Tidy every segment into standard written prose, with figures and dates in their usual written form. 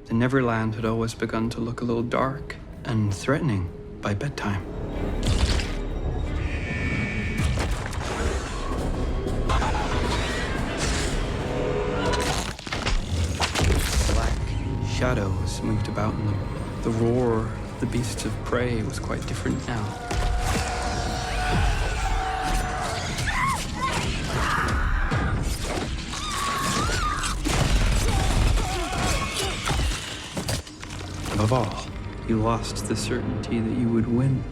The Neverland had always begun to look a little dark and threatening by bedtime. Black shadows moved about in them. The roar of the beasts of prey was quite different now. Above all, you lost the certainty that you would win.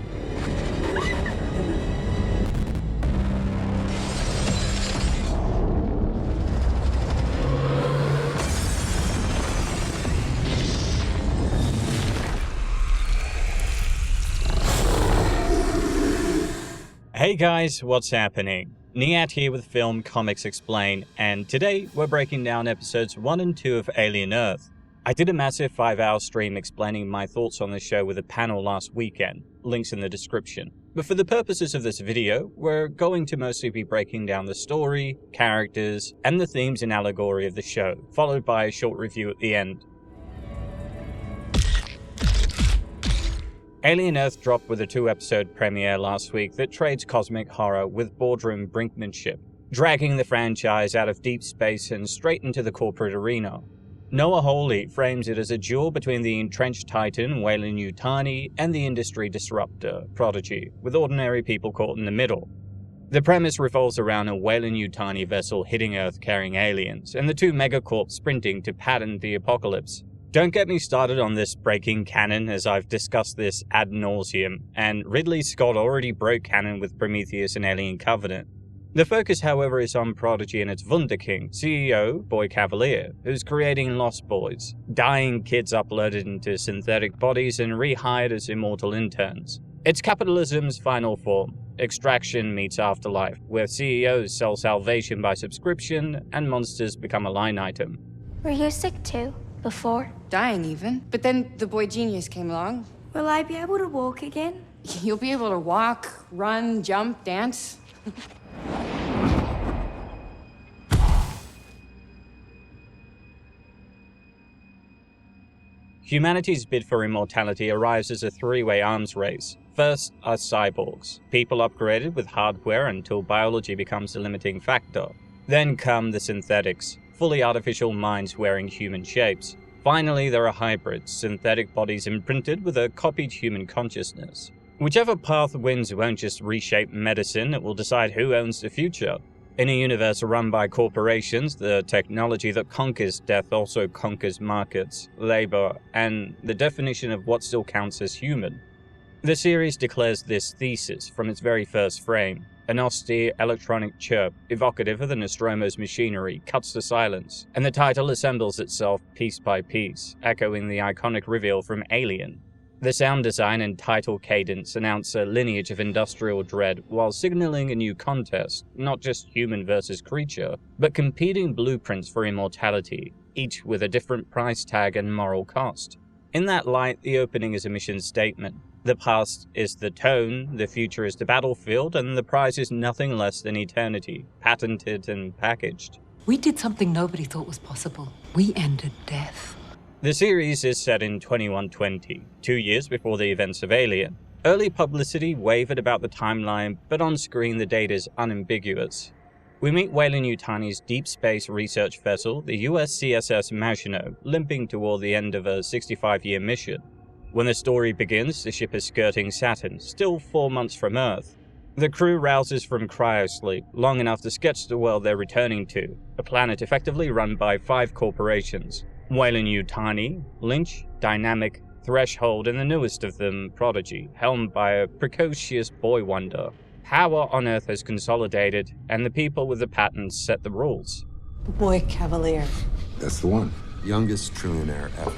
Hey guys, what's happening? Niyat here with Film Comics Explain, and today we're breaking down episodes 1 and 2 of Alien Earth. I did a massive 5-hour stream explaining my thoughts on the show with a panel last weekend, links in the description. But for the purposes of this video, we're going to mostly be breaking down the story, characters, and the themes and allegory of the show, followed by a short review at the end. Alien Earth dropped with a 2-episode premiere last week that trades cosmic horror with boardroom brinkmanship, dragging the franchise out of deep space and straight into the corporate arena. Noah Hawley frames it as a duel between the entrenched titan, Weyland-Yutani, and the industry disruptor, Prodigy, with ordinary people caught in the middle. The premise revolves around a Weyland-Yutani vessel hitting Earth carrying aliens, and the two megacorps sprinting to patent the apocalypse. Don't get me started on this breaking canon, as I've discussed this ad nauseum, and Ridley Scott already broke canon with Prometheus and Alien Covenant. The focus, however, is on Prodigy and its Wunderking, CEO, Boy Cavalier, who's creating Lost Boys, dying kids uploaded into synthetic bodies and rehired as immortal interns. It's capitalism's final form. Extraction meets afterlife, where CEOs sell salvation by subscription and monsters become a line item. Were you sick too? Before? Dying even. But then the boy genius came along. Will I be able to walk again? You'll be able to walk, run, jump, dance. Humanity's bid for immortality arrives as a three-way arms race. First are cyborgs, people upgraded with hardware until biology becomes the limiting factor. Then come the synthetics, fully artificial minds wearing human shapes. Finally, there are hybrids, synthetic bodies imprinted with a copied human consciousness. Whichever path wins won't just reshape medicine, it will decide who owns the future. In a universe run by corporations, the technology that conquers death also conquers markets, labor, and the definition of what still counts as human. The series declares this thesis from its very first frame. An austere electronic chirp, evocative of the Nostromo's machinery, cuts to silence, and the title assembles itself piece by piece, echoing the iconic reveal from Alien. The sound design and title cadence announce a lineage of industrial dread while signaling a new contest, not just human versus creature, but competing blueprints for immortality, each with a different price tag and moral cost. In that light, the opening is a mission statement. The past is the tone, the future is the battlefield, and the prize is nothing less than eternity, patented and packaged. We did something nobody thought was possible. We ended death. The series is set in 2120, 2 years before the events of Alien. Early publicity wavered about the timeline, but on screen the date is unambiguous. We meet Weyland-Yutani's deep space research vessel, the USCSS Magino, limping toward the end of a 65-year mission. When the story begins, the ship is skirting Saturn, still 4 months from Earth. The crew rouses from cryosleep, long enough to sketch the world they're returning to, a planet effectively run by 5 corporations. Weyland-Yutani, Lynch, Dynamic, Threshold, and the newest of them, Prodigy, helmed by a precocious boy wonder. Power on Earth has consolidated, and the people with the patents set the rules. Boy Cavalier. That's the one. Youngest trillionaire ever.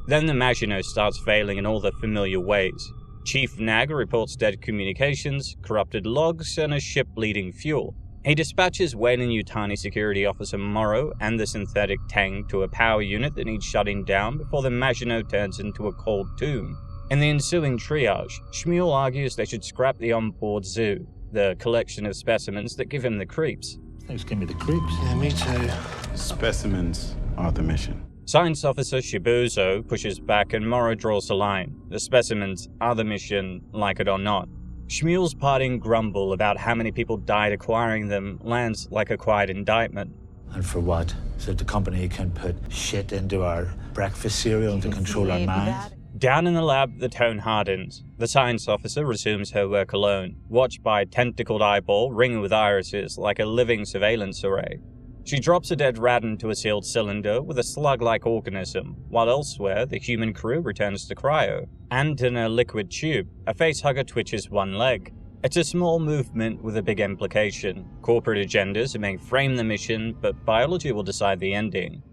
Then the Magino starts failing in all the familiar ways. Chief Nag reports dead communications, corrupted logs, and a ship bleeding fuel. He dispatches Weyland-Yutani security officer Morrow and the synthetic Tang to a power unit that needs shutting down before the Magino turns into a cold tomb. In the ensuing triage, Shmuel argues they should scrap the onboard zoo, the collection of specimens that give him the creeps. Things give me the creeps. Yeah, me too. Specimens are the mission. Science Officer Shibuzo pushes back and Morrow draws a line. The specimens are the mission, like it or not. Shmuel's parting grumble about how many people died acquiring them lands like a quiet indictment. And for what? So the company can put shit into our breakfast cereal to control our minds? Down in the lab, the tone hardens. The science officer resumes her work alone, watched by a tentacled eyeball ringing with irises like a living surveillance array. She drops a dead rat into a sealed cylinder with a slug-like organism, while elsewhere the human crew returns to cryo. And in a liquid tube, a facehugger twitches one leg. It's a small movement with a big implication. Corporate agendas may frame the mission, but biology will decide the ending.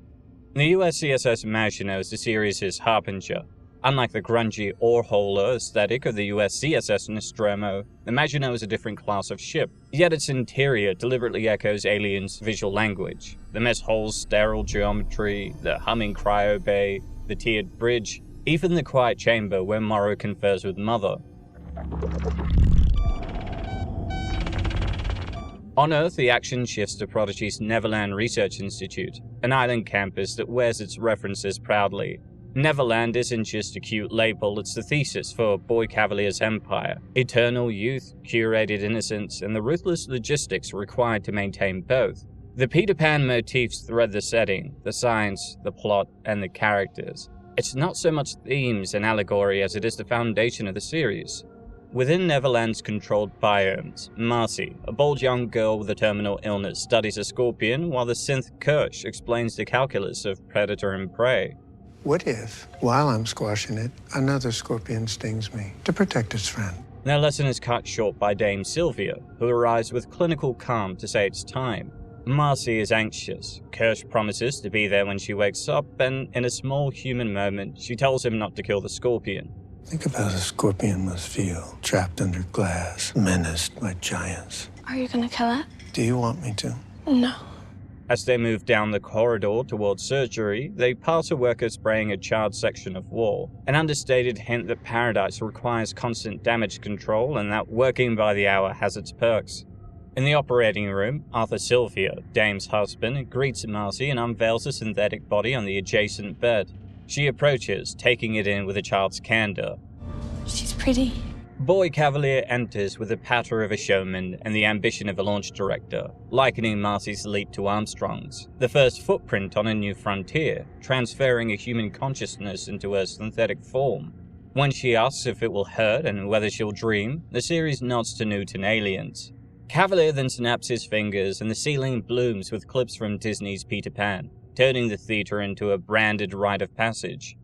The USCSS Magino is the series' harbinger. Unlike the grungy ore-holer aesthetic of the USCSS Nostromo, the Magino is a different class of ship, yet its interior deliberately echoes Alien's visual language. The mess hole's sterile geometry, the humming cryo bay, the tiered bridge, even the quiet chamber where Morrow confers with Mother. On Earth, the action shifts to Prodigy's Neverland Research Institute, an island campus that wears its references proudly. Neverland isn't just a cute label, it's the thesis for Boy Cavalier's empire. Eternal youth, curated innocence, and the ruthless logistics required to maintain both. The Peter Pan motifs thread the setting, the science, the plot, and the characters. It's not so much themes and allegory as it is the foundation of the series. Within Neverland's controlled biomes, Marcy, a bold young girl with a terminal illness, studies a scorpion while the synth Kirsch explains the calculus of predator and prey. What if, while I'm squashing it, another scorpion stings me to protect its friend? Their lesson is cut short by Dame Sylvia, who arrives with clinical calm to say it's time. Marcy is anxious. Kirsch promises to be there when she wakes up, and in a small human moment, she tells him not to kill the scorpion. Think of how the scorpion must feel, trapped under glass, menaced by giants. Are you gonna kill it? Do you want me to? No. As they move down the corridor towards surgery, they pass a worker spraying a charred section of wall, an understated hint that Paradise requires constant damage control and that working by the hour has its perks. In the operating room, Arthur Sylvia, Dame's husband, greets Marcy and unveils a synthetic body on the adjacent bed. She approaches, taking it in with a child's candor. She's pretty. Boy Cavalier enters with the patter of a showman and the ambition of a launch director, likening Marcy's leap to Armstrong's, the first footprint on a new frontier, transferring a human consciousness into a synthetic form. When she asks if it will hurt and whether she'll dream, the series nods to Newton aliens. Cavalier then snaps his fingers and the ceiling blooms with clips from Disney's Peter Pan, turning the theater into a branded rite of passage.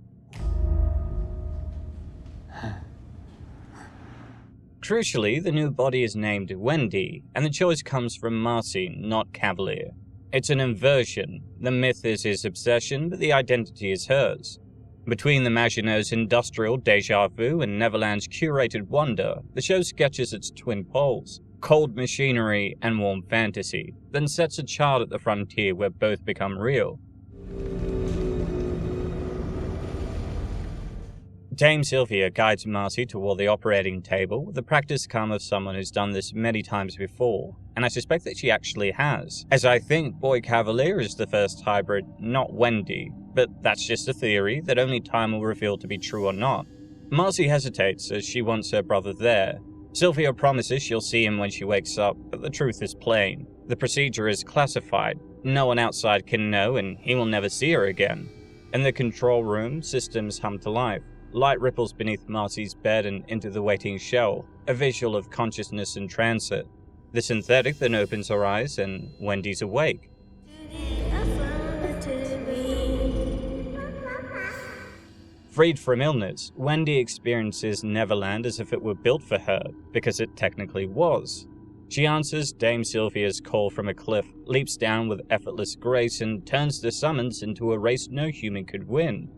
Crucially, the new body is named Wendy, and the choice comes from Marcy, not Cavalier. It's an inversion. The myth is his obsession, but the identity is hers. Between the Magino's industrial déjà vu and Neverland's curated wonder, the show sketches its twin poles, cold machinery and warm fantasy, then sets a chart at the frontier where both become real. Dame Sylvia guides Marcy toward the operating table with the practiced calm of someone who's done this many times before, and I suspect that she actually has, as I think Boy Cavalier is the first hybrid, not Wendy, but that's just a theory that only time will reveal to be true or not. Marcy hesitates as she wants her brother there. Sylvia promises she'll see him when she wakes up, but the truth is plain. The procedure is classified, no one outside can know, and he will never see her again. In the control room, systems hum to life. Light ripples beneath Marcy's bed and into the waiting shell, a visual of consciousness in transit. The synthetic then opens her eyes and Wendy's awake. Freed from illness, Wendy experiences Neverland as if it were built for her, because it technically was. She answers Dame Sylvia's call from a cliff, leaps down with effortless grace, and turns the summons into a race no human could win.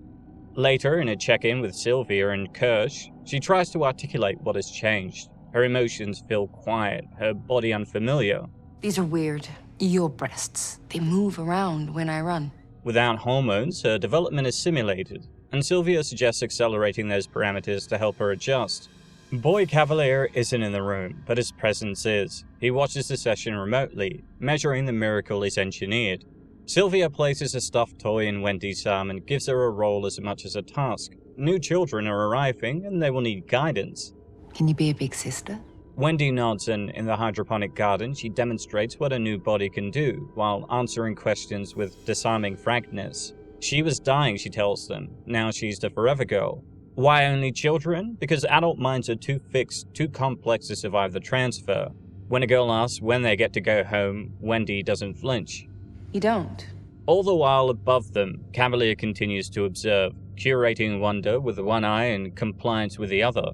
Later, in a check-in with Sylvia and Kirsch, she tries to articulate what has changed. Her emotions feel quiet, her body unfamiliar. These are weird. Your breasts. They move around when I run. Without hormones, her development is simulated, and Sylvia suggests accelerating those parameters to help her adjust. Boy Cavalier isn't in the room, but his presence is. He watches the session remotely, measuring the miracle he's engineered. Sylvia places a stuffed toy in Wendy's arm and gives her a role as much as a task. New children are arriving and they will need guidance. Can you be a big sister? Wendy nods, and in the hydroponic garden she demonstrates what a new body can do, while answering questions with disarming frankness. She was dying, she tells them. Now she's the forever girl. Why only children? Because adult minds are too fixed, too complex to survive the transfer. When a girl asks when they get to go home, Wendy doesn't flinch. You don't. All the while above them, Cavalier continues to observe, curating wonder with one eye and compliance with the other.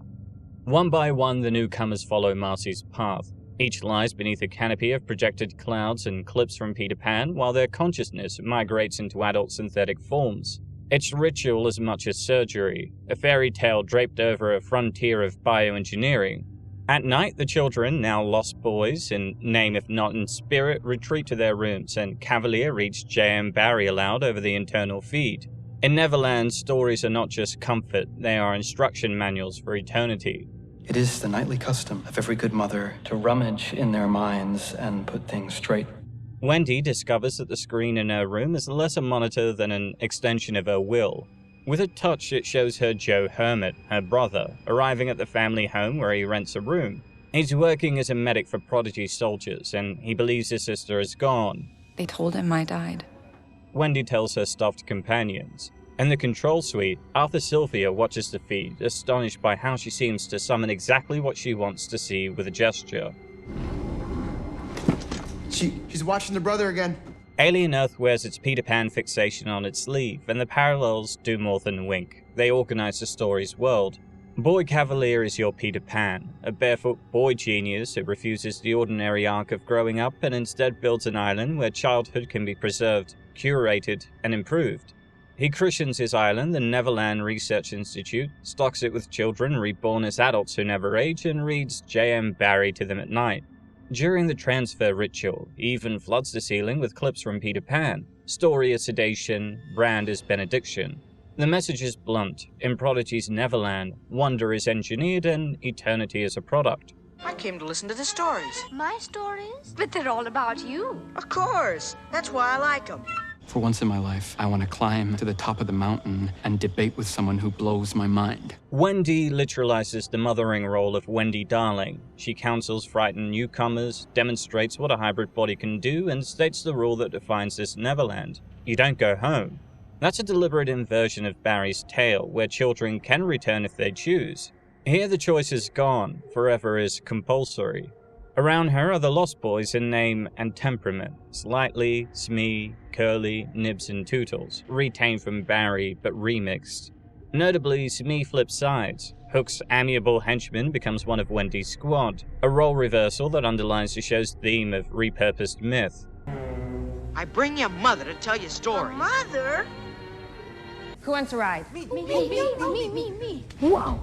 One by one, the newcomers follow Marcy's path. Each lies beneath a canopy of projected clouds and clips from Peter Pan, while their consciousness migrates into adult synthetic forms. It's ritual as much as surgery, a fairy tale draped over a frontier of bioengineering. At night, the children, now lost boys, in name if not in spirit, retreat to their rooms, and Cavalier reads J.M. Barrie aloud over the internal feed. In Neverland, stories are not just comfort, they are instruction manuals for eternity. It is the nightly custom of every good mother to rummage in their minds and put things straight. Wendy discovers that the screen in her room is less a monitor than an extension of her will. With a touch, it shows her Joe Hermit, her brother, arriving at the family home where he rents a room. He's working as a medic for Prodigy soldiers, and he believes his sister is gone. They told him I died. Wendy tells her stuffed companions. In the control suite, Arthur Sylvia watches the feed, astonished by how she seems to summon exactly what she wants to see with a gesture. She's watching the brother again. Alien Earth wears its Peter Pan fixation on its sleeve, and the parallels do more than wink. They organize the story's world. Boy Cavalier is your Peter Pan, a barefoot boy genius who refuses the ordinary arc of growing up and instead builds an island where childhood can be preserved, curated, and improved. He christens his island the Neverland Research Institute, stocks it with children reborn as adults who never age, and reads J.M. Barrie to them at night. During the transfer ritual, he even floods the ceiling with clips from Peter Pan. Story is sedation, brand is benediction. The message is blunt. In Prodigy's Neverland, wonder is engineered and eternity is a product. I came to listen to the stories. My stories? But they're all about you. Of course. That's why I like them. For once in my life, I want to climb to the top of the mountain and debate with someone who blows my mind. Wendy literalizes the mothering role of Wendy Darling. She counsels frightened newcomers, demonstrates what a hybrid body can do, and states the rule that defines this Neverland. You don't go home. That's a deliberate inversion of Barry's tale, where children can return if they choose. Here the choice is gone, forever is compulsory. Around her are the Lost Boys in name and temperament, Slightly, Smee, Curly, Nibs and Tootles, retained from Barry but remixed. Notably, Smee flips sides. Hook's amiable henchman becomes one of Wendy's squad, a role reversal that underlines the show's theme of repurposed myth. I bring your mother to tell you stories. Mother? Who wants to ride? Me. Wow.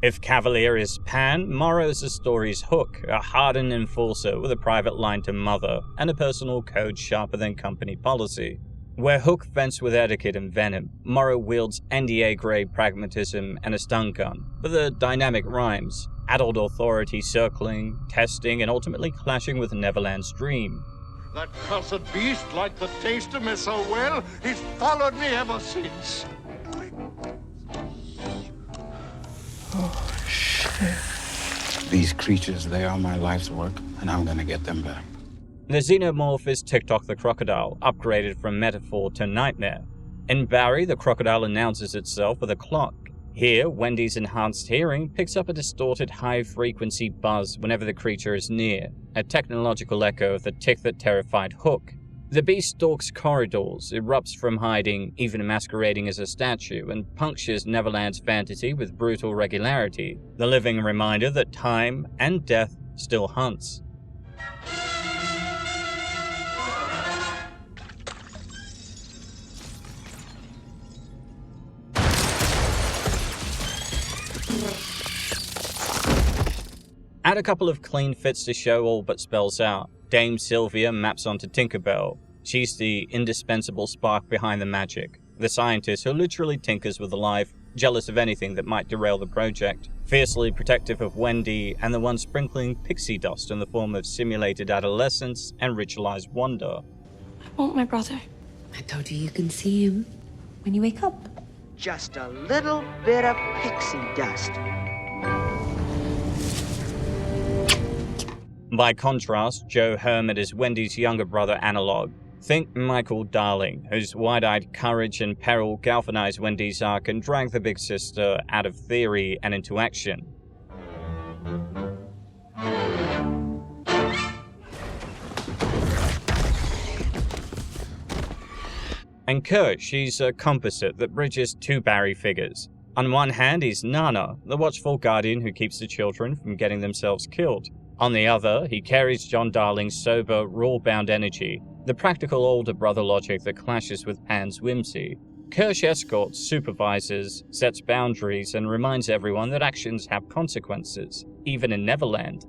If Cavalier is Pan, Morrow is the story's Hook, a hardened enforcer with a private line to Mother, and a personal code sharper than company policy. Where Hook vents with etiquette and venom, Morrow wields NDA-grade pragmatism and a stun gun, but the dynamic rhymes, adult authority circling, testing, and ultimately clashing with Neverland's dream. That cursed beast liked the taste of me so well, he's followed me ever since. Oh, shit. These creatures, they are my life's work, and I'm gonna get them back. The Xenomorph is TikTok the crocodile, upgraded from metaphor to nightmare. In Barry, the crocodile announces itself with a clock. Here, Wendy's enhanced hearing picks up a distorted high-frequency buzz whenever the creature is near, a technological echo of the tick that terrified Hook. The beast stalks corridors, erupts from hiding, even masquerading as a statue, and punctures Neverland's fantasy with brutal regularity, the living reminder that time and death still hunts. Add a couple of clean fits to show all but spells out. Dame Sylvia maps onto Tinkerbell. She's the indispensable spark behind the magic, the scientist who literally tinkers with life, jealous of anything that might derail the project, fiercely protective of Wendy, and the one sprinkling pixie dust in the form of simulated adolescence and ritualized wonder. I want my brother. I told you can see him when you wake up. Just a little bit of pixie dust. By contrast, Joe Hermit is Wendy's younger brother analog. Think Michael Darling, whose wide-eyed courage and peril galvanize Wendy's arc and drag the big sister out of theory and into action. And Kurt, she's a composite that bridges two Barry figures. On one hand, he's Nana, the watchful guardian who keeps the children from getting themselves killed. On the other, he carries John Darling's sober, rule-bound energy, the practical older brother logic that clashes with Pan's whimsy. Kirsch escorts, supervises, sets boundaries, and reminds everyone that actions have consequences, even in Neverland.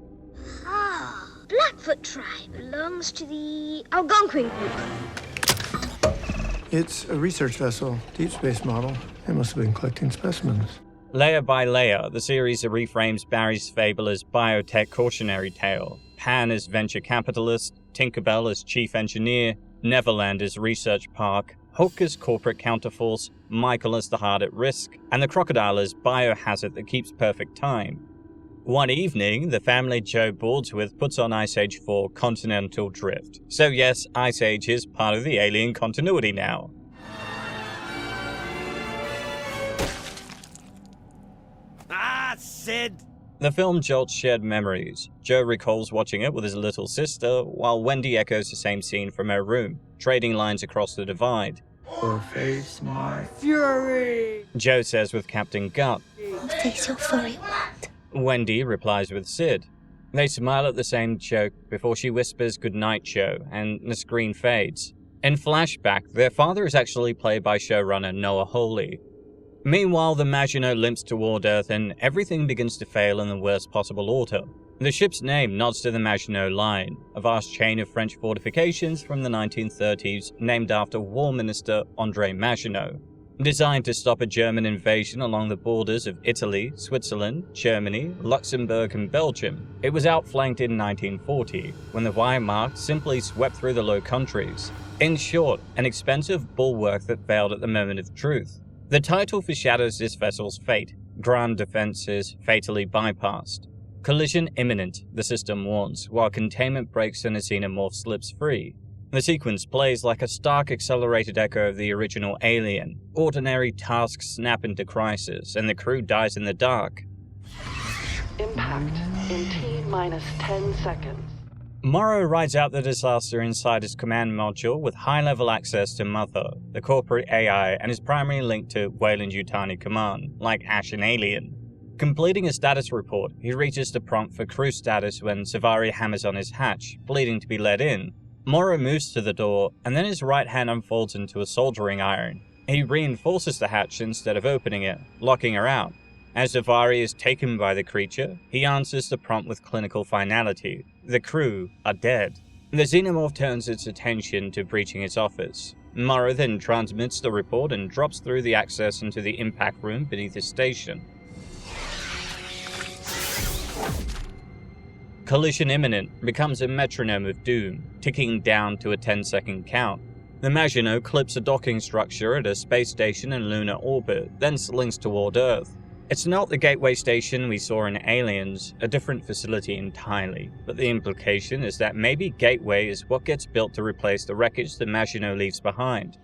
Ah, Blackfoot tribe belongs to the Algonquin group. It's a research vessel, deep space model. They must have been collecting specimens. Layer by layer, the series reframes Barry's fable as biotech cautionary tale, Pan as venture capitalist, Tinkerbell as chief engineer, Neverland as research park, Hook as corporate counterforce, Michael as the hard at risk, and the crocodile as biohazard that keeps perfect time. One evening, the family Joe boards with puts on Ice Age 4 Continental Drift. So yes, Ice Age is part of the alien continuity now. Sid! The film jolts shared memories. Joe recalls watching it with his little sister, while Wendy echoes the same scene from her room, trading lines across the divide. Or face my fury! Joe says with Captain Gut. Face your fury what? Wendy replies with Sid. They smile at the same joke before she whispers goodnight Joe, and the screen fades. In flashback, their father is actually played by showrunner Noah Hawley. Meanwhile, the Magino limps toward Earth and everything begins to fail in the worst possible order. The ship's name nods to the Maginot Line, a vast chain of French fortifications from the 1930s named after War Minister André Maginot. Designed to stop a German invasion along the borders of Italy, Switzerland, Germany, Luxembourg, and Belgium, it was outflanked in 1940, when the Wehrmacht simply swept through the Low Countries. In short, an expensive bulwark that failed at the moment of truth. The title foreshadows this vessel's fate. Grand defenses fatally bypassed. Collision imminent, the system warns, while containment breaks and a Xenomorph slips free. The sequence plays like a stark accelerated echo of the original Alien. Ordinary tasks snap into crisis, and the crew dies in the dark. Impact in T-minus 10 seconds. Morrow rides out the disaster inside his command module with high-level access to Mother, the corporate AI, and is primarily linked to Weyland-Yutani Command, like Ash in Alien. Completing a status report, he reaches the prompt for crew status when Savari hammers on his hatch, pleading to be let in. Morrow moves to the door, and then his right hand unfolds into a soldering iron. He reinforces the hatch instead of opening it, locking her out. As Savari is taken by the creature, he answers the prompt with clinical finality. The crew are dead. The Xenomorph turns its attention to breaching its office. Morrow then transmits the report and drops through the access into the impact room beneath his station. Collision imminent becomes a metronome of doom, ticking down to a 10-second count. The Maginot clips a docking structure at a space station in lunar orbit, then slings toward Earth. It's not the gateway station we saw in Aliens, a different facility entirely, but the implication is that maybe Gateway is what gets built to replace the wreckage the Maginot leaves behind.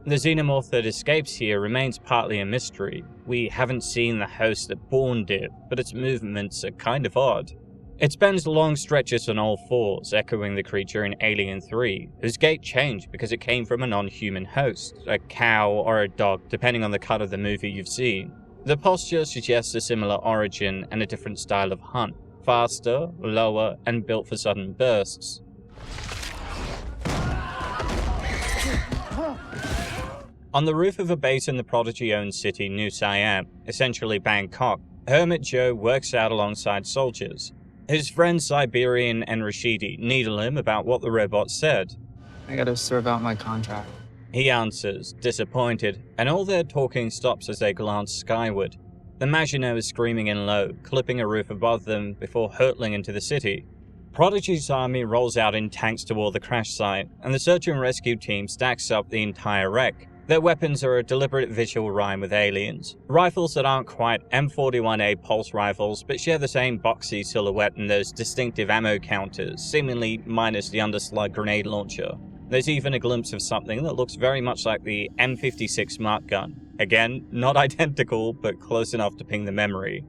The Xenomorph that escapes here remains partly a mystery. We haven't seen the host that Bourne did, but its movements are kind of odd. It spends long stretches on all fours, echoing the creature in Alien 3, whose gait changed because it came from a non-human host, a cow or a dog, depending on the cut of the movie you've seen. The posture suggests a similar origin and a different style of hunt, faster, lower, and built for sudden bursts. On the roof of a base in the Prodigy-owned city New Siam, essentially Bangkok, Hermit Joe works out alongside soldiers. His friends Siberian and Rashidi needle him about what the robot said. I gotta serve out my contract. He answers, disappointed, and all their talking stops as they glance skyward. The Magino is screaming in low, clipping a roof above them before hurtling into the city. Prodigy's army rolls out in tanks toward the crash site, and the search and rescue team stacks up the entire wreck. Their weapons are a deliberate visual rhyme with aliens. Rifles that aren't quite M41A pulse rifles, but share the same boxy silhouette and those distinctive ammo counters, seemingly minus the underslug grenade launcher. There's even a glimpse of something that looks very much like the M56 smart gun. Again, not identical, but close enough to ping the memory.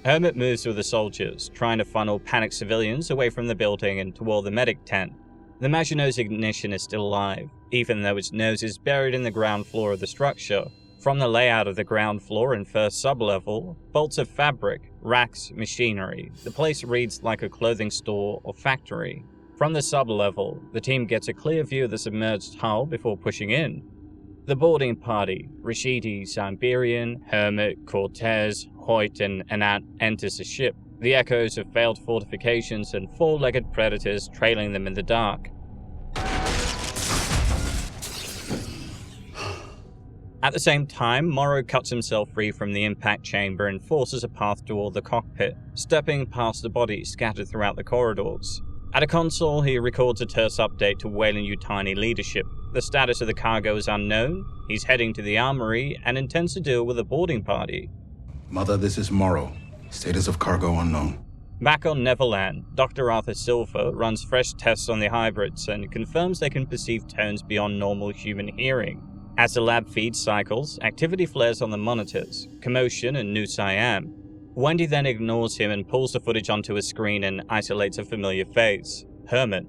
Hermit moves with the soldiers, trying to funnel panicked civilians away from the building and toward the medic tent. The Magino's ignition is still alive, even though its nose is buried in the ground floor of the structure. From the layout of the ground floor and first sublevel, bolts of fabric, racks, machinery, the place reads like a clothing store or factory. From the sublevel, the team gets a clear view of the submerged hull before pushing in. The boarding party, Rashidi, Siberian, Hermit, Cortez, Hoyt, and Niyat enters the ship, the echoes of failed fortifications and four-legged predators trailing them in the dark. At the same time, Morrow cuts himself free from the impact chamber and forces a path toward the cockpit, stepping past the bodies scattered throughout the corridors. At a console, he records a terse update to Weyland-Yutani leadership. The status of the cargo is unknown, he's heading to the armory, and intends to deal with a boarding party. Mother, this is Morrow. Status of cargo unknown. Back on Neverland, Dr. Arthur Silver runs fresh tests on the hybrids and confirms they can perceive tones beyond normal human hearing. As the lab feed cycles, activity flares on the monitors, commotion and New Siam. Wendy then ignores him and pulls the footage onto a screen and isolates a familiar face, Hermit.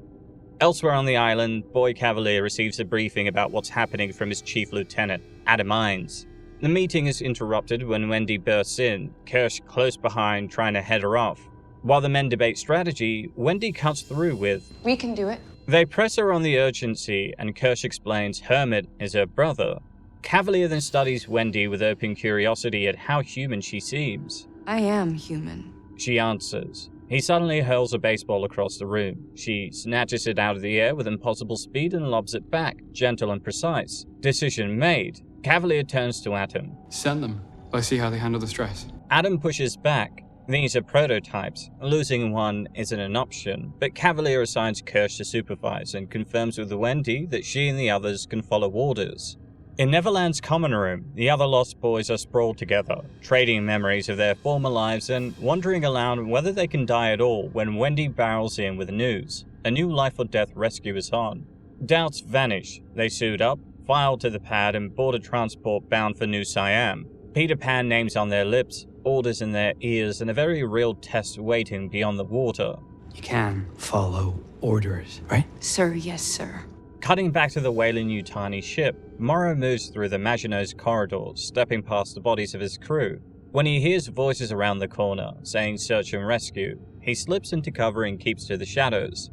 Elsewhere on the island, Boy Cavalier receives a briefing about what's happening from his chief lieutenant, Adam Ines. The meeting is interrupted when Wendy bursts in, Kirsch close behind trying to head her off. While the men debate strategy, Wendy cuts through with, We can do it. They press her on the urgency, and Kirsch explains Hermit is her brother. Cavalier then studies Wendy with open curiosity at how human she seems. I am human. She answers. He suddenly hurls a baseball across the room. She snatches it out of the air with impossible speed and lobs it back, gentle and precise. Decision made. Cavalier turns to Adam. Send them. Let's see how they handle the stress. Adam pushes back. These are prototypes. Losing one isn't an option, but Cavalier assigns Kirsch to supervise and confirms with Wendy that she and the others can follow orders. In Neverland's common room, the other Lost Boys are sprawled together, trading memories of their former lives and wondering aloud whether they can die at all when Wendy barrels in with news. A new life or death rescue is on. Doubts vanish. They suit up, file to the pad and board a transport bound for New Siam. Peter Pan names on their lips, orders in their ears, and a very real test waiting beyond the water. You can follow orders, right? Sir, yes, sir. Cutting back to the Weyland-Yutani ship, Morrow moves through the Magino's corridors, stepping past the bodies of his crew. When he hears voices around the corner, saying search and rescue, he slips into cover and keeps to the shadows.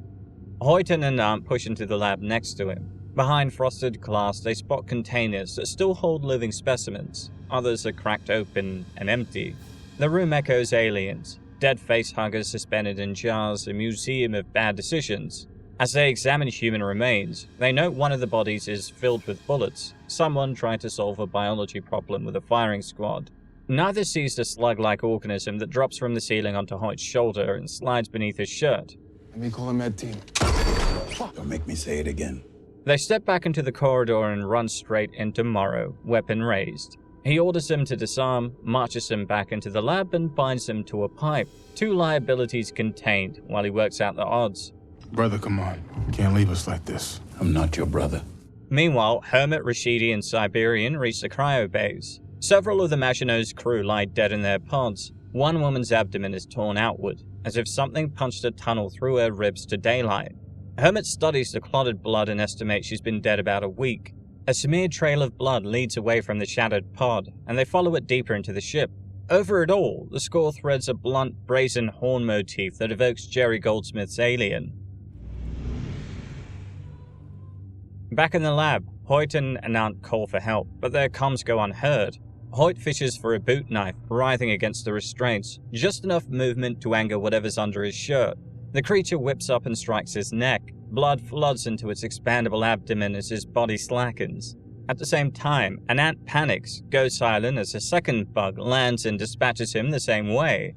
Hoyt and Niyat push into the lab next to him. Behind frosted glass, they spot containers that still hold living specimens. Others are cracked open and empty. The room echoes aliens, dead facehuggers suspended in jars, a museum of bad decisions. As they examine human remains, they note one of the bodies is filled with bullets, someone trying to solve a biology problem with a firing squad. Neither sees the slug-like organism that drops from the ceiling onto Hoyt's shoulder and slides beneath his shirt. Let me call a med team. Don't make me say it again. They step back into the corridor and run straight into Morrow, weapon raised. He orders them to disarm, marches them back into the lab, and binds them to a pipe. 2 liabilities contained while he works out the odds. Brother, come on. You can't leave us like this. I'm not your brother. Meanwhile, Hermit, Rashidi, and Siberian reach the cryo bays. Several of the Magino's crew lie dead in their pods. One woman's abdomen is torn outward, as if something punched a tunnel through her ribs to daylight. Hermit studies the clotted blood and estimates she's been dead about a week. A smeared trail of blood leads away from the shattered pod, and they follow it deeper into the ship. Over it all, the score threads a blunt, brazen horn motif that evokes Jerry Goldsmith's Alien. Back in the lab, Hoyt and Niyat call for help, but their comms go unheard. Hoyt fishes for a boot knife, writhing against the restraints, just enough movement to anger whatever's under his shirt. The creature whips up and strikes his neck. Blood floods into its expandable abdomen as his body slackens. At the same time, an ant panics, goes silent as a second bug lands and dispatches him the same way.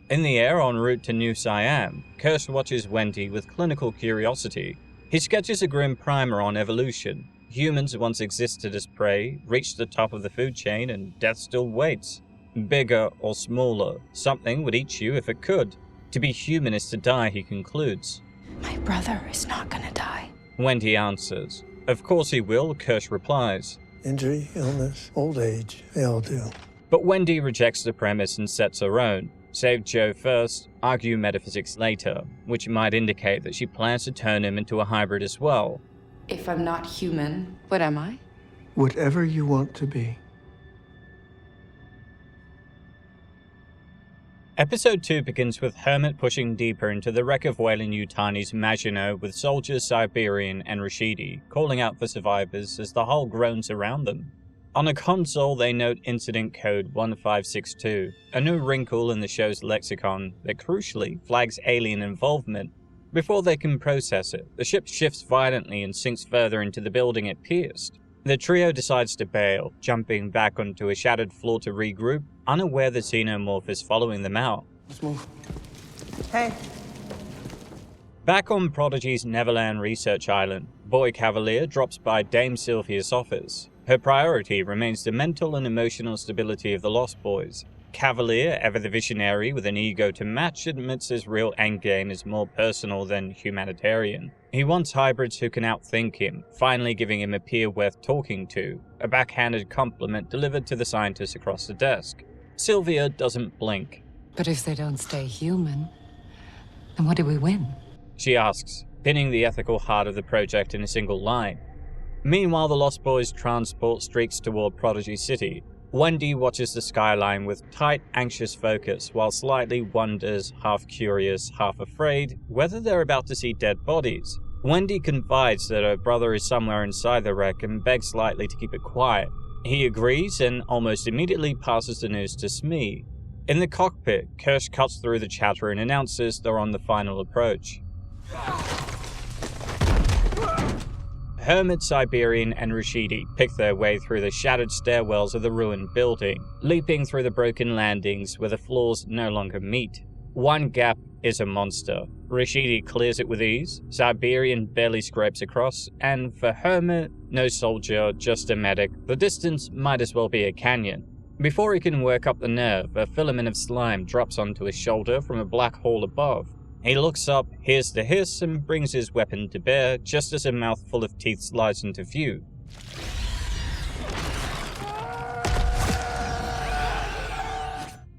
In the air en route to New Siam, Kirsch watches Wendy with clinical curiosity. He sketches a grim primer on evolution. Humans once existed as prey, reached the top of the food chain, and death still waits. Bigger or smaller, something would eat you if it could. To be human is to die, he concludes. My brother is not gonna die. Wendy answers. Of course he will, Kirsch replies. Injury, illness, old age, they all do. But Wendy rejects the premise and sets her own. Save Joe first, argue metaphysics later, which might indicate that she plans to turn him into a hybrid as well. If I'm not human, what am I? Whatever you want to be. Episode 2 begins with Hermit pushing deeper into the wreck of Weyland-Yutani's Magino with soldiers Siberian and Rashidi, calling out for survivors as the hull groans around them. On a console, they note incident code 1562, a new wrinkle in the show's lexicon that crucially flags alien involvement. Before they can process it, the ship shifts violently and sinks further into the building it pierced. The trio decides to bail, jumping back onto a shattered floor to regroup, unaware the Xenomorph is following them out. Let's move. Hey. Back on Prodigy's Neverland research island, Boy Cavalier drops by Dame Sylvia's office. Her priority remains the mental and emotional stability of the Lost Boys. Cavalier, ever the visionary with an ego to match, admits his real endgame is more personal than humanitarian. He wants hybrids who can outthink him, finally giving him a peer worth talking to, a backhanded compliment delivered to the scientists across the desk. Sylvia doesn't blink. But if they don't stay human, then what do we win? She asks, pinning the ethical heart of the project in a single line. Meanwhile, the Lost Boys' transport streaks toward Prodigy City. Wendy watches the skyline with tight, anxious focus while slightly wonders, half curious, half afraid, whether they're about to see dead bodies. Wendy confides that her brother is somewhere inside the wreck and begs slightly to keep it quiet. He agrees and almost immediately passes the news to Smee. In the cockpit, Kirsch cuts through the chatter and announces they're on the final approach. Hermit, Siberian, and Rashidi pick their way through the shattered stairwells of the ruined building, leaping through the broken landings where the floors no longer meet. One gap is a monster. Rashidi clears it with ease, Siberian barely scrapes across, and for Hermit, no soldier, just a medic, the distance might as well be a canyon. Before he can work up the nerve, a filament of slime drops onto his shoulder from a black hole above. He looks up, hears the hiss, and brings his weapon to bear just as a mouthful of teeth slides into view.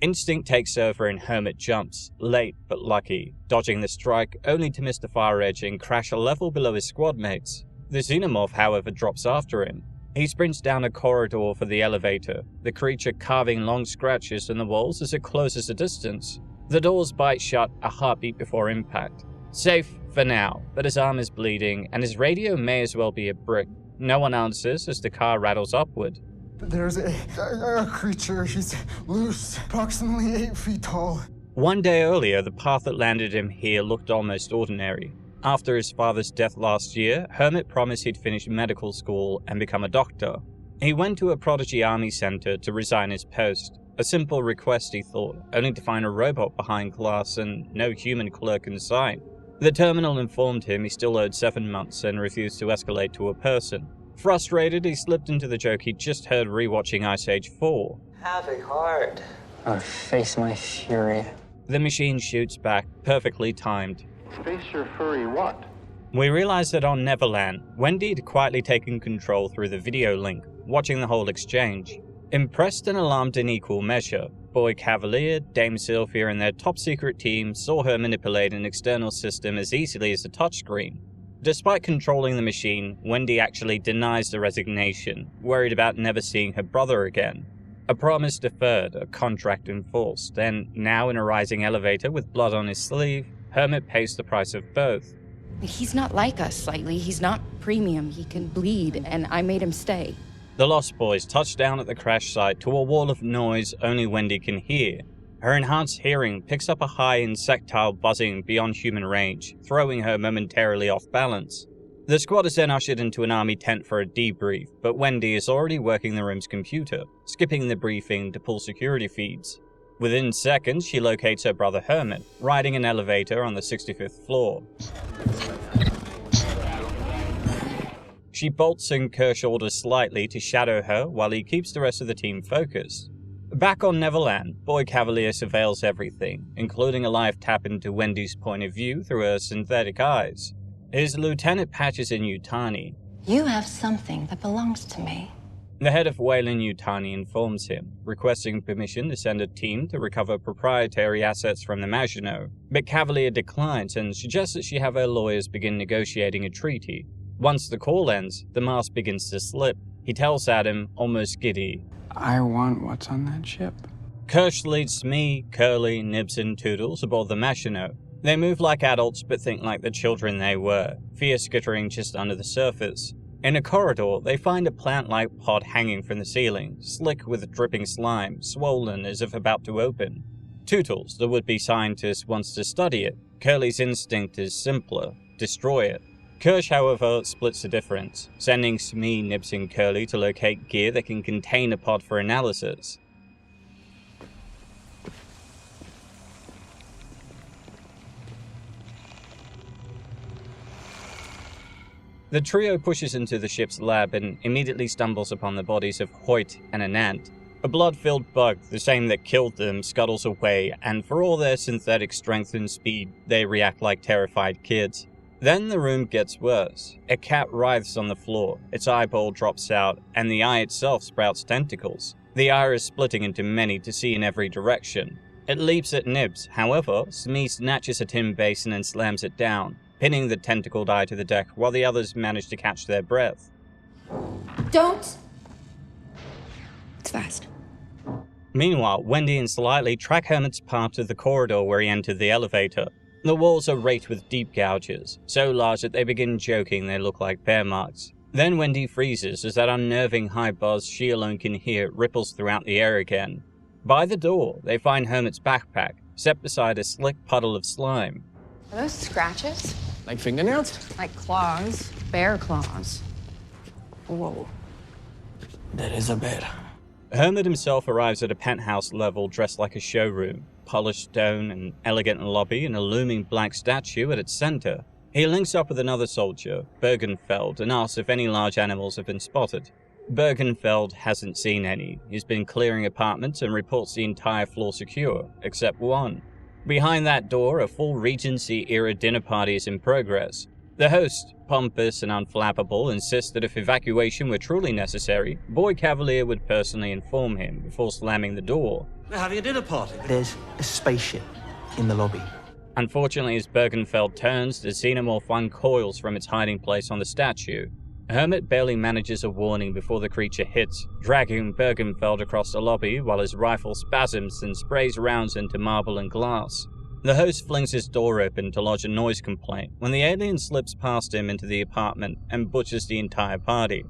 Instinct takes over and Hermit jumps, late but lucky, dodging the strike only to miss the far edge and crash a level below his squad mates. The Xenomorph, however, drops after him. He sprints down a corridor for the elevator, the creature carving long scratches in the walls as it closes the distance. The doors bite shut a heartbeat before impact. Safe for now, but his arm is bleeding, and his radio may as well be a brick. No one answers as the car rattles upward. There's a creature. He's loose, approximately 8 feet tall. One day earlier, the path that landed him here looked almost ordinary. After his father's death last year, Hermit promised he'd finish medical school and become a doctor. He went to a Prodigy Army center to resign his post. A simple request, he thought, only to find a robot behind glass and no human clerk in sight. The terminal informed him he still owed 7 months and refused to escalate to a person. Frustrated, he slipped into the joke he'd just heard rewatching Ice Age 4. Have a heart. Or face my fury. The machine shoots back, perfectly timed. Face your furry what? We realize that on Neverland, Wendy had quietly taken control through the video link, watching the whole exchange. Impressed and alarmed in equal measure, Boy Cavalier, Dame Sylvia, and their top-secret team saw her manipulate an external system as easily as a touchscreen. Despite controlling the machine, Wendy actually denies the resignation, worried about never seeing her brother again. A promise deferred, a contract enforced, and now in a rising elevator with blood on his sleeve, Hermit pays the price of both. He's not like us slightly. He's not premium. He can bleed, and I made him stay. The Lost Boys touch down at the crash site to a wall of noise only Wendy can hear. Her enhanced hearing picks up a high insectile buzzing beyond human range, throwing her momentarily off balance. The squad is then ushered into an army tent for a debrief, but Wendy is already working the room's computer, skipping the briefing to pull security feeds. Within seconds, she locates her brother Hermit, riding an elevator on the 65th floor. She bolts and Kirsch orders slightly to shadow her while he keeps the rest of the team focused. Back on Neverland, Boy Cavalier surveils everything, including a live tap into Wendy's point of view through her synthetic eyes. His lieutenant patches in Yutani. You have something that belongs to me. The head of Wayland Yutani informs him, requesting permission to send a team to recover proprietary assets from the Magino, but Cavalier declines and suggests that she have her lawyers begin negotiating a treaty. Once the call ends, the mask begins to slip. He tells Adam, almost giddy, I want what's on that ship. Kirsch leads Smee, Curly, Nibs, and Toodles aboard the Magino. They move like adults but think like the children they were, fear skittering just under the surface. In a corridor, they find a plant-like pod hanging from the ceiling, slick with dripping slime, swollen as if about to open. Tootles, the would-be scientist, wants to study it. Curly's instinct is simpler, destroy it. Kirsch, however, splits the difference, sending Smee, Nibs, and Curly to locate gear that can contain a pod for analysis. The trio pushes into the ship's lab and immediately stumbles upon the bodies of Hoyt and Anant. A blood-filled bug, the same that killed them, scuttles away, and for all their synthetic strength and speed, they react like terrified kids. Then the room gets worse. A cat writhes on the floor, its eyeball drops out, and the eye itself sprouts tentacles. The iris splitting into many to see in every direction. It leaps at Nibs, however, Smee snatches a tin basin and slams it down, pinning the tentacled eye to the deck while the others manage to catch their breath. Don't! It's fast. Meanwhile, Wendy and Slightly track Hermit's path to the corridor where he entered the elevator. The walls are raked with deep gouges, so large that they begin joking they look like bear marks. Then Wendy freezes as that unnerving high buzz she alone can hear ripples throughout the air again. By the door, they find Hermit's backpack, set beside a slick puddle of slime. Are those scratches? Like fingernails? Like claws. Bear claws. Whoa. That is a bear. Hermit himself arrives at a penthouse level dressed like a showroom, polished stone, an elegant lobby, and a looming black statue at its center. He links up with another soldier, Bergenfeld, and asks if any large animals have been spotted. Bergenfeld hasn't seen any. He's been clearing apartments and reports the entire floor secure, except one. Behind that door, a full Regency-era dinner party is in progress. The host, pompous and unflappable, insists that if evacuation were truly necessary, Boy Cavalier would personally inform him before slamming the door. They're having a dinner party. There's a spaceship in the lobby. Unfortunately, as Bergenfeld turns, the Xenomorph uncoils from its hiding place on the statue. Hermit barely manages a warning before the creature hits, dragging Bergenfeld across the lobby while his rifle spasms and sprays rounds into marble and glass. The host flings his door open to lodge a noise complaint when the alien slips past him into the apartment and butchers the entire party.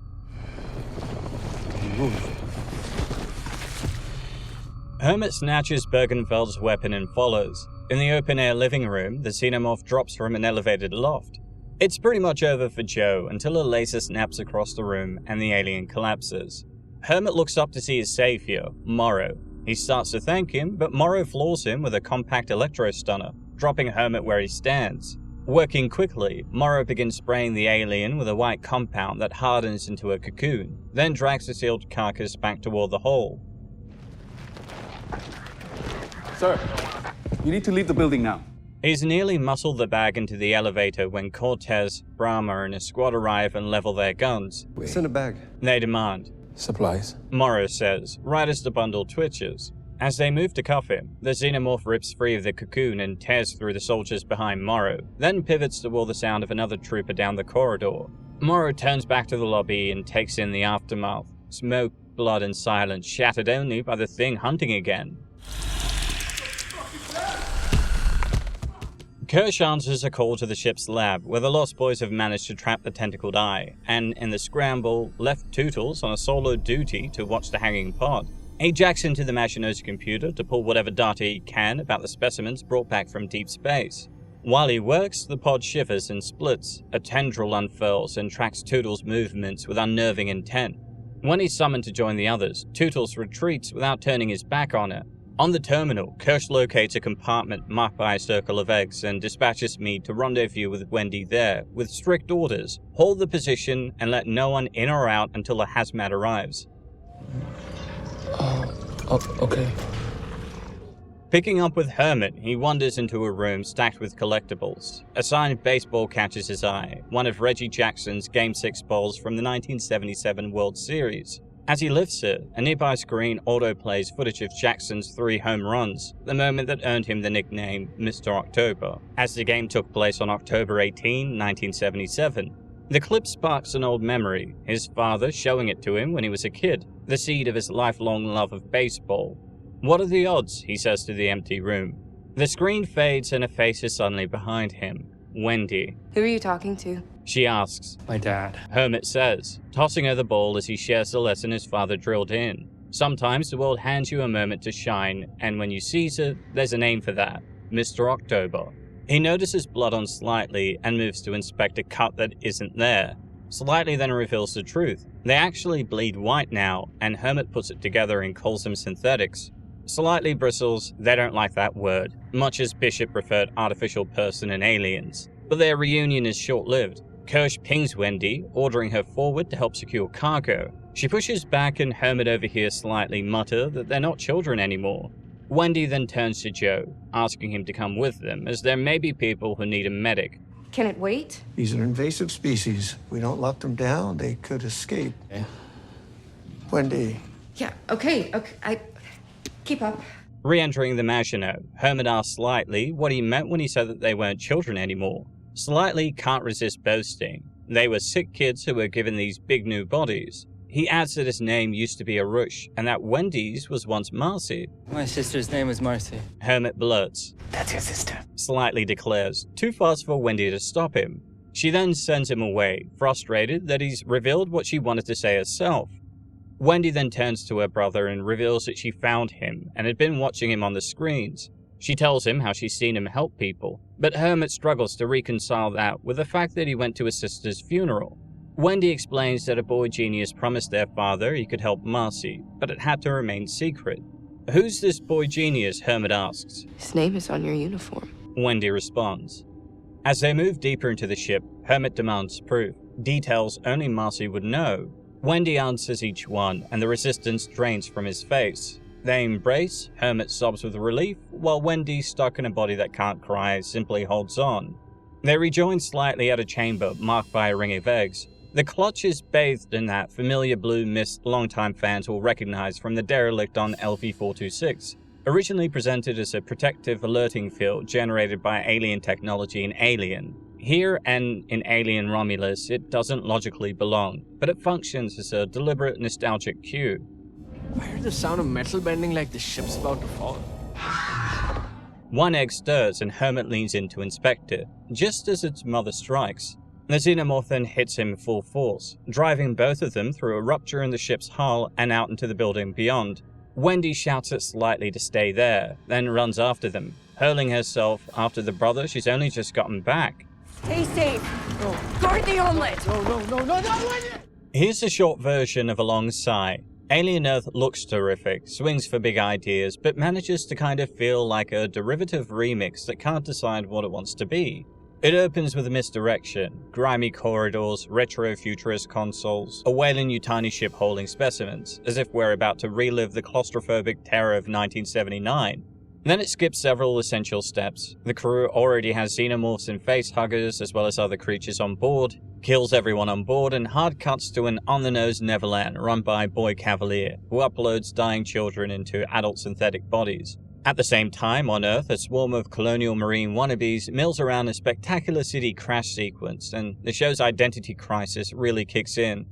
Hermit snatches Bergenfeld's weapon and follows. In the open-air living room, the Xenomorph drops from an elevated loft. It's pretty much over for Joe until a laser snaps across the room and the alien collapses. Hermit looks up to see his savior, Morrow. He starts to thank him, but Morrow floors him with a compact electro-stunner, dropping Hermit where he stands. Working quickly, Morrow begins spraying the alien with a white compound that hardens into a cocoon, then drags the sealed carcass back toward the hole. Sir, you need to leave the building now. He's nearly muscled the bag into the elevator when Cortez, Brahma, and his squad arrive and level their guns. What's in the bag? They demand. Supplies. Morrow says, right as the bundle twitches. As they move to cuff him, the Xenomorph rips free of the cocoon and tears through the soldiers behind Morrow, then pivots toward the sound of another trooper down the corridor. Morrow turns back to the lobby and takes in the aftermath. Smoke, blood, and silence shattered only by the thing hunting again. Kirsch answers a call to the ship's lab, where the Lost Boys have managed to trap the tentacled eye, and in the scramble, left Tootles on a solo duty to watch the hanging pod. He jacks into the Magino's computer to pull whatever data he can about the specimens brought back from deep space. While he works, the pod shivers and splits, a tendril unfurls and tracks Tootles' movements with unnerving intent. When he's summoned to join the others, Tootles retreats without turning his back on her. On the terminal, Kirsch locates a compartment marked by a circle of eggs and dispatches Meade to rendezvous with Wendy there, with strict orders: hold the position and let no one in or out until a hazmat arrives. Okay. Picking up with Hermit, he wanders into a room stacked with collectibles. A signed baseball catches his eye, one of Reggie Jackson's Game 6 balls from the 1977 World Series. As he lifts it, a nearby screen autoplays footage of Jackson's 3 home runs, the moment that earned him the nickname Mr. October, as the game took place on October 18, 1977. The clip sparks an old memory, his father showing it to him when he was a kid, the seed of his lifelong love of baseball. "What are the odds?" he says to the empty room. The screen fades and a face is suddenly behind him. Wendy. Who are you talking to? She asks. My dad. Hermit says, tossing her the ball as he shares the lesson his father drilled in. Sometimes the world hands you a moment to shine, and when you seize it, there's a name for that. Mr. October. He notices blood on Slightly and moves to inspect a cut that isn't there. Slightly then reveals the truth. They actually bleed white now, and Hermit puts it together and calls them synthetics. Slightly bristles, they don't like that word, much as Bishop preferred artificial person and aliens. But their reunion is short-lived. Kirsch pings Wendy, ordering her forward to help secure cargo. She pushes back and Hermit overhears Slightly mutter that they're not children anymore. Wendy then turns to Joe, asking him to come with them, as there may be people who need a medic. Can it wait? These are invasive species. We don't lock them down, they could escape. Yeah. Wendy. Yeah, okay, keep up. Re-entering the Magino, Hermit asks Slightly what he meant when he said that they weren't children anymore. Slightly can't resist boasting. They were sick kids who were given these big new bodies. He adds that his name used to be Arush, and that Wendy's was once Marcy. My sister's name is Marcy. Hermit blurts. That's your sister. Slightly declares, too fast for Wendy to stop him. She then sends him away, frustrated that he's revealed what she wanted to say herself. Wendy then turns to her brother and reveals that she found him and had been watching him on the screens. She tells him how she's seen him help people, but Hermit struggles to reconcile that with the fact that he went to his sister's funeral. Wendy explains that a boy genius promised their father he could help Marcy, but it had to remain secret. Who's this boy genius? Hermit asks. His name is on your uniform. Wendy responds. As they move deeper into the ship, Hermit demands proof, details only Marcy would know. Wendy answers each one, and the resistance drains from his face. They embrace, Hermit sobs with relief, while Wendy, stuck in a body that can't cry, simply holds on. They rejoin Slightly at a chamber marked by a ring of eggs. The clutch is bathed in that familiar blue mist longtime fans will recognize from the derelict on LV-426, originally presented as a protective alerting field generated by alien technology in Alien. Here and in Alien Romulus, it doesn't logically belong, but it functions as a deliberate nostalgic cue. I heard the sound of metal bending like the ship's about to fall. One egg stirs and Hermit leans in to inspect it, just as its mother strikes. The Xenomorph then hits him full force, driving both of them through a rupture in the ship's hull and out into the building beyond. Wendy shouts at Slightly to stay there, then runs after them, hurling herself after the brother she's only just gotten back. Stay safe. Guard the omelet. No. Here's a short version of a long sigh. Alien Earth looks terrific, swings for big ideas, but manages to kind of feel like a derivative remix that can't decide what it wants to be. It opens with a misdirection, grimy corridors, retro-futurist consoles, a wailing new tiny ship holding specimens, as if we're about to relive the claustrophobic terror of 1979. Then it skips several essential steps. The crew already has xenomorphs and facehuggers, as well as other creatures on board, kills everyone on board, and hard cuts to an on-the-nose Neverland run by Boy Cavalier, who uploads dying children into adult synthetic bodies. At the same time, on Earth, a swarm of colonial marine wannabes mills around a spectacular city crash sequence, and the show's identity crisis really kicks in.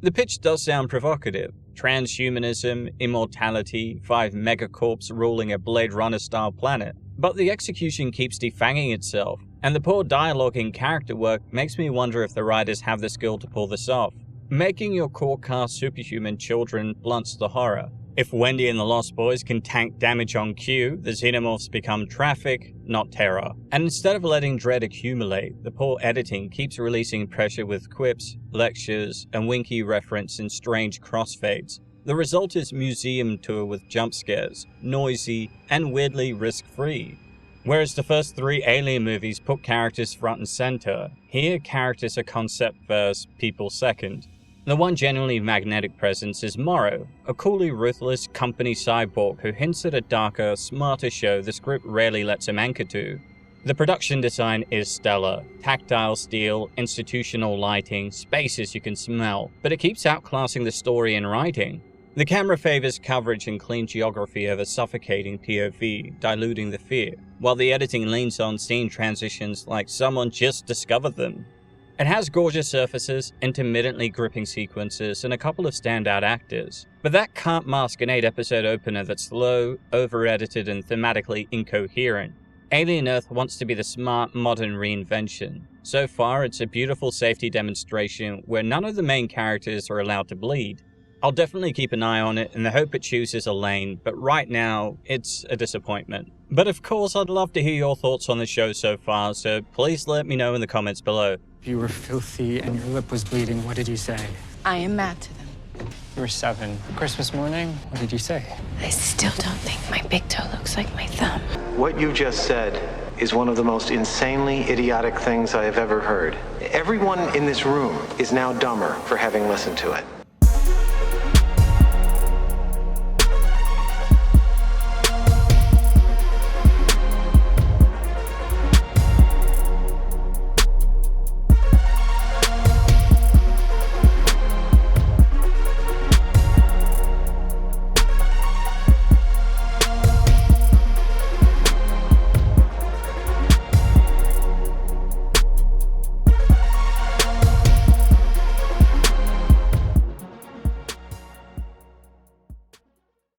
The pitch does sound provocative. Transhumanism, immortality, 5 megacorps ruling a Blade Runner-style planet. But the execution keeps defanging itself, and the poor dialogue and character work makes me wonder if the writers have the skill to pull this off. Making your core cast superhuman children blunts the horror. If Wendy and the Lost Boys can tank damage on cue, the Xenomorphs become traffic, not terror. And instead of letting dread accumulate, the poor editing keeps releasing pressure with quips, lectures, and winky reference in strange crossfades. The result is museum tour with jump scares, noisy, and weirdly risk-free. Whereas the first 3 Alien movies put characters front and center, here characters are concept first, people second. The one genuinely magnetic presence is Morrow, a coolly ruthless company cyborg who hints at a darker, smarter show the script rarely lets him anchor to. The production design is stellar. Tactile steel, institutional lighting, spaces you can smell, but it keeps outclassing the story and writing. The camera favors coverage and clean geography over suffocating POV, diluting the fear, while the editing leans on scene transitions like someone just discovered them. It has gorgeous surfaces, intermittently gripping sequences, and a couple of standout actors. But that can't mask an 8-episode opener that's slow, over-edited, and thematically incoherent. Alien Earth wants to be the smart, modern reinvention. So far, it's a beautiful safety demonstration where none of the main characters are allowed to bleed. I'll definitely keep an eye on it in the hope it chooses a lane, but right now, it's a disappointment. But of course, I'd love to hear your thoughts on the show so far, so please let me know in the comments below. You were filthy and your lip was bleeding. What did you say? I am mad to them. You were 7. Christmas morning, what did you say? I still don't think my big toe looks like my thumb. What you just said is one of the most insanely idiotic things I have ever heard. Everyone in this room is now dumber for having listened to it.